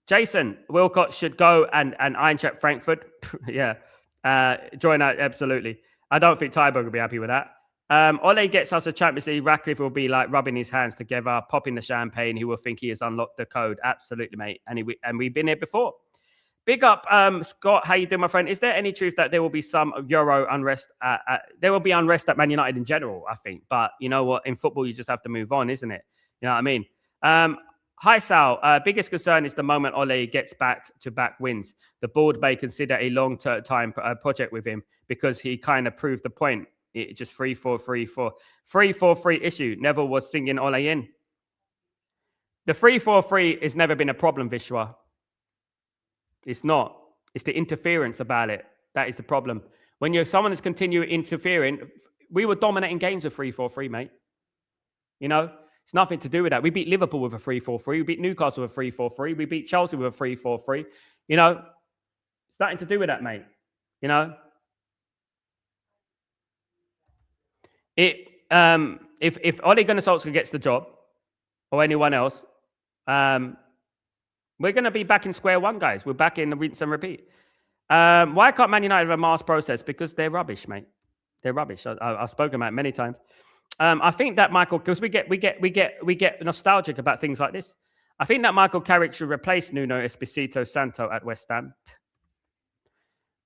S1: Jason, Wilcott should go and Eintracht Frankfurt. Yeah. Join out, absolutely. I don't think Tyberg will be happy with that. Ole gets us a Champions League. Ratcliffe will be like rubbing his hands together, popping the champagne. He will think he has unlocked the code. Absolutely, mate. And we've been here before. Big up, Scott. How you doing, my friend? Is there any truth that there will be some Euro unrest? There will be unrest at Man United in general, I think. But you know what? In football, you just have to move on, isn't it? You know what I mean? Hi, Sal. Biggest concern is the moment Ole gets back-to-back wins. The board may consider a long-term project with him because he kind of proved the point. It just 3-4-3-4. 3-4-3 issue. Never was singing Ole in. The 3-4-3 has never been a problem, Vishwa. It's not. It's the interference about it. That is the problem. When someone is continuing interfering, we were dominating games with 3-4-3, mate. You know? It's nothing to do with that. We beat Liverpool with a 3-4-3. We beat Newcastle with a 3-4-3. We beat Chelsea with a 3-4-3. You know, it's nothing to do with that, mate. You know, if Ole Gunnar Solskjaer gets the job or anyone else, we're going to be back in square one, guys. We're back in the rinse and repeat. Why can't Man United have a mass process? Because they're rubbish, mate. They're rubbish. I've spoken about it many times. I think that Michael, because we get nostalgic about things like this. I think that Michael Carrick should replace Nuno Espirito Santo at West Ham.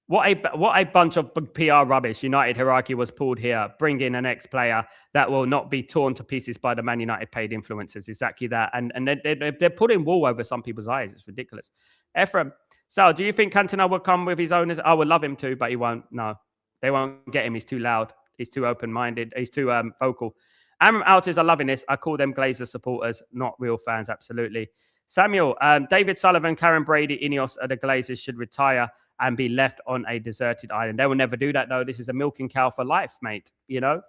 S1: What a bunch of PR rubbish. United hierarchy was pulled here. Bring in an ex-player that will not be torn to pieces by the Man United paid influencers. Exactly that. And they're putting wool over some people's eyes. It's ridiculous. Ephraim, Sal, do you think Cantona will come with his owners? I would love him to, but he won't. No, they won't get him. He's too loud. He's too open-minded. He's too vocal. Amram Altis are loving this. I call them Glazer supporters, not real fans. Absolutely. Samuel, David Sullivan, Karen Brady, INEOS, the Glazers should retire and be left on a deserted island. They will never do that, though. This is a milking cow for life, mate. You know?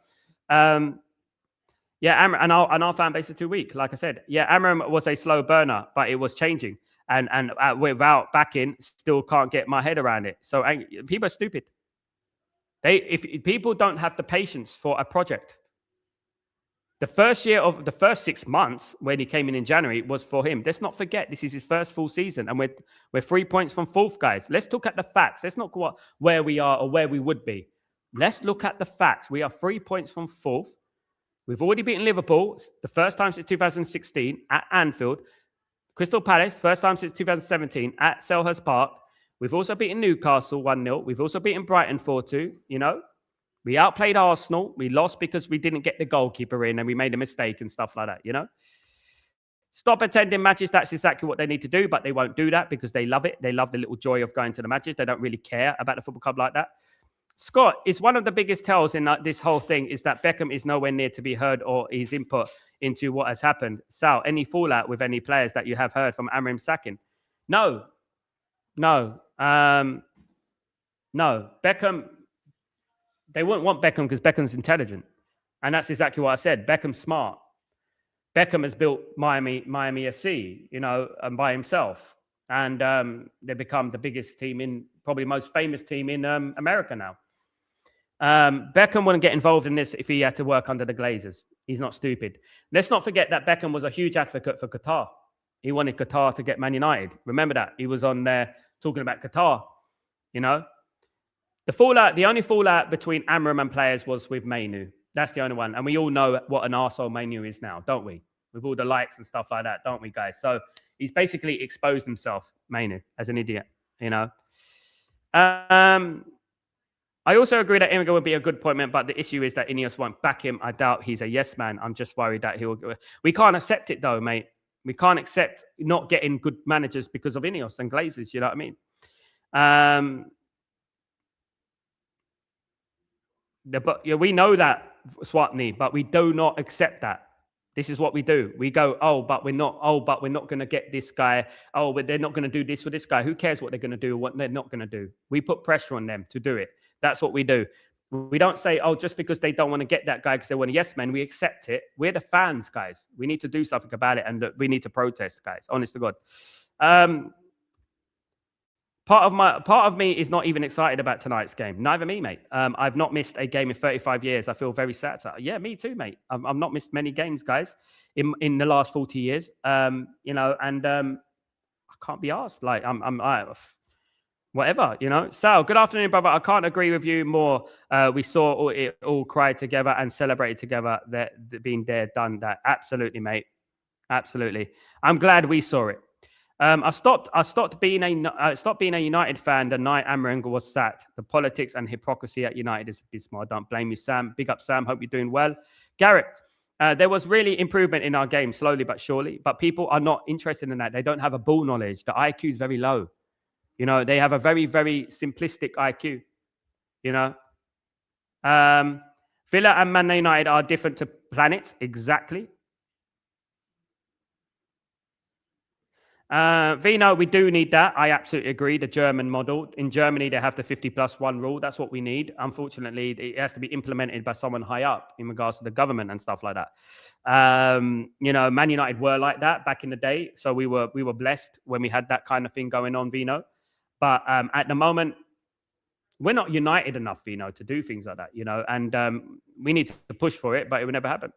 S1: Yeah, Amram, and our fan base is too weak, like I said. Yeah, Amram was a slow burner, but it was changing. And without backing, still can't get my head around it. So people are stupid. If people don't have the patience for a project, the first 6 months when he came in January was for him. Let's not forget this is his first full season, and we're 3 points from fourth, guys. Let's look at the facts. Let's not go up where we are or where we would be. Let's look at the facts. We are 3 points from fourth. We've already beaten Liverpool the first time since 2016 at Anfield. Crystal Palace first time since 2017 at Selhurst Park. We've also beaten Newcastle 1-0. We've also beaten Brighton 4-2. You know. We outplayed Arsenal. We lost because we didn't get the goalkeeper in and we made a mistake and stuff like that, you know? Stop attending matches. That's exactly what they need to do, but they won't do that because they love it. They love the little joy of going to the matches. They don't really care about the football club like that. Scott, is one of the biggest tells in this whole thing is that Beckham is nowhere near to be heard or his input into what has happened. Sal, any fallout with any players that you have heard from Amrim sacking? No. Beckham... They wouldn't want Beckham because Beckham's intelligent. And that's exactly what I said. Beckham's smart. Beckham has built Miami FC, you know, by himself. And they become the biggest team probably most famous team in America now. Beckham wouldn't get involved in this if he had to work under the Glazers. He's not stupid. Let's not forget that Beckham was a huge advocate for Qatar. He wanted Qatar to get Man United. Remember that. He was on there talking about Qatar, you know. The only fallout between Amram and players was with Mainu. That's the only one. And we all know what an arsehole Mainu is now, don't we? With all the likes and stuff like that, don't we, guys? So he's basically exposed himself, Mainu, as an idiot, you know. I also agree that Imoga would be a good appointment, but the issue is that INEOS won't back him. I doubt he's a yes man. I'm just worried that he will go. We can't accept it, though, mate. We can't accept not getting good managers because of INEOS and Glazers, you know what I mean? But yeah, we know that, Swapney, but we do not accept that. This is what we do. We go, but we're not going to get this guy. But they're not going to do this for this guy. Who cares what they're going to do or what they're not going to do? We put pressure on them to do it. That's what we do. We don't say, just because they don't want to get that guy because they want a yes man. We accept it. We're the fans, guys. We need to do something about it, and we need to protest, guys. Honest to God. Part of me is not even excited about tonight's game. Neither me, mate. I've not missed a game in 35 years. I feel very sad. Yeah, me too, mate. I've not missed many games, guys, in the last 40 years. You know, and I can't be asked. Like whatever, you know. Sal, good afternoon, brother. I can't agree with you more. We saw it all cry together and celebrated together. That being there, done that. Absolutely, mate. Absolutely. I'm glad we saw it. I stopped being a United fan the night Amram was sacked. The politics and hypocrisy at United is abysmal. I don't blame you, Sam. Big up, Sam. Hope you're doing well. Garrett, there was really improvement in our game, slowly but surely. But people are not interested in that. They don't have a ball knowledge. The IQ is very low. You know, they have a very, very simplistic IQ. You know, Villa and Man United are different to planets. Exactly.
S2: Vino, we do need that. I absolutely agree. The German model. In Germany, they have the 50+1 rule. That's what we need. Unfortunately, it has to be implemented by someone high up in regards to the government and stuff like that. Man United were like that back in the day. So we were blessed when we had that kind of thing going on, Vino. But at the moment, we're not united enough, Vino, to do things like that, and we need to push for it, but it will never happen.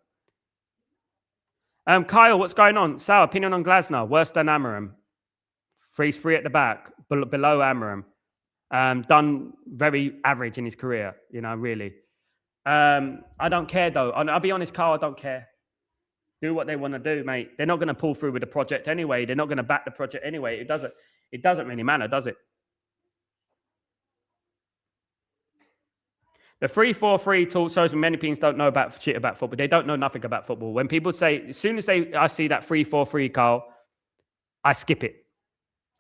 S2: Kyle, what's going on? Sal, opinion on Glasner. Worse than Amorim. Freeze free at the back, below Amorim. Done very average in his career, really. I don't care, though. I'll be honest, Kyle, I don't care. Do what they want to do, mate. They're not going to pull through with the project anyway. They're not going to back the project anyway. It doesn't really matter, does it? The 3-4-3 tool shows many teams don't know about football. They don't know nothing about football. When people say, as soon as I see that 3-4-3, Carl, I skip it.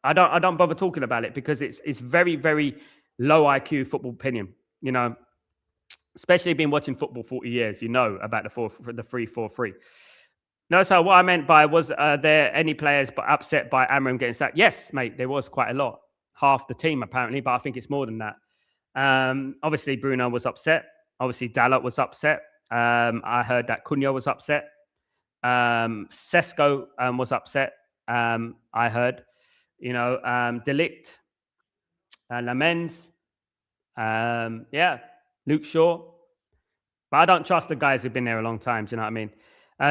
S2: I don't bother talking about it because it's very, very low IQ football opinion. Especially been watching football 40 years, about the 3-4-3. No, so what I meant by was there any players but upset by Amorim getting sacked? Yes, mate, there was quite a lot. Half the team apparently, but I think it's more than that. Obviously, Bruno was upset. Obviously, Dalot was upset. I heard that Cunha was upset. Sesko was upset. I heard, Delict, Lamens, Luke Shaw. But I don't trust the guys who've been there a long time. Do you know what I mean?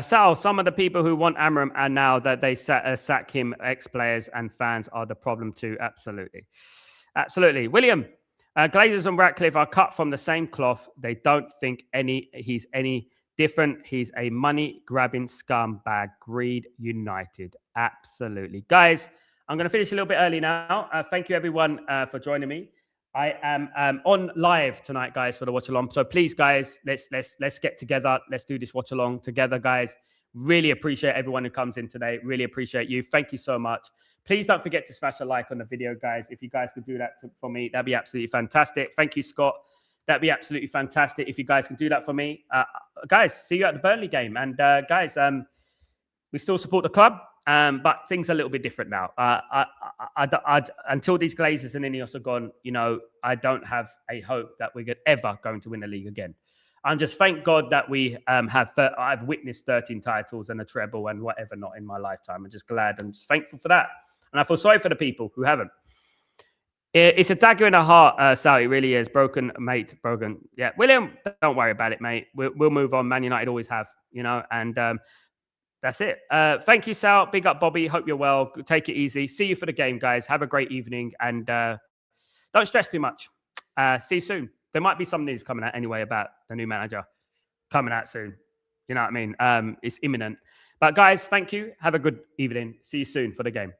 S2: Sal, some of the people who want Amorim and now that they sack him, ex-players and fans are the problem too. Absolutely. Absolutely. William. Glazers and Ratcliffe are cut from the same cloth. They don't think he's any different. He's a money-grabbing scumbag. Greed United. Absolutely. Guys, I'm going to finish a little bit early now. Thank you, everyone, for joining me. I am on live tonight, guys, for the watch-along. So please, guys, let's get together. Let's do this watch-along together, guys. Really appreciate everyone who comes in today. Really appreciate you. Thank you so much. Please don't forget to smash a like on the video, guys. If you guys could do that for me, that'd be absolutely fantastic. Thank you, Scott. That'd be absolutely fantastic if you guys can do that for me. Guys, see you at the Burnley game. And guys, we still support the club, but things are a little bit different now. Until these Glazers and INEOS are gone, I don't have a hope that we're ever going to win the league again. I'm just thank God that we I've witnessed 13 titles and a treble and whatever not in my lifetime. I'm just glad and just thankful for that. And I feel sorry for the people who haven't. It's a dagger in the heart, Sal. It really is. Broken, mate. Broken. Yeah. William, don't worry about it, mate. We'll move on. Man United always have, and that's it. Thank you, Sal. Big up, Bobby. Hope you're well. Take it easy. See you for the game, guys. Have a great evening. And don't stress too much. See you soon. There might be some news coming out anyway about the new manager coming out soon. You know what I mean? It's imminent. But guys, thank you. Have a good evening. See you soon for the game.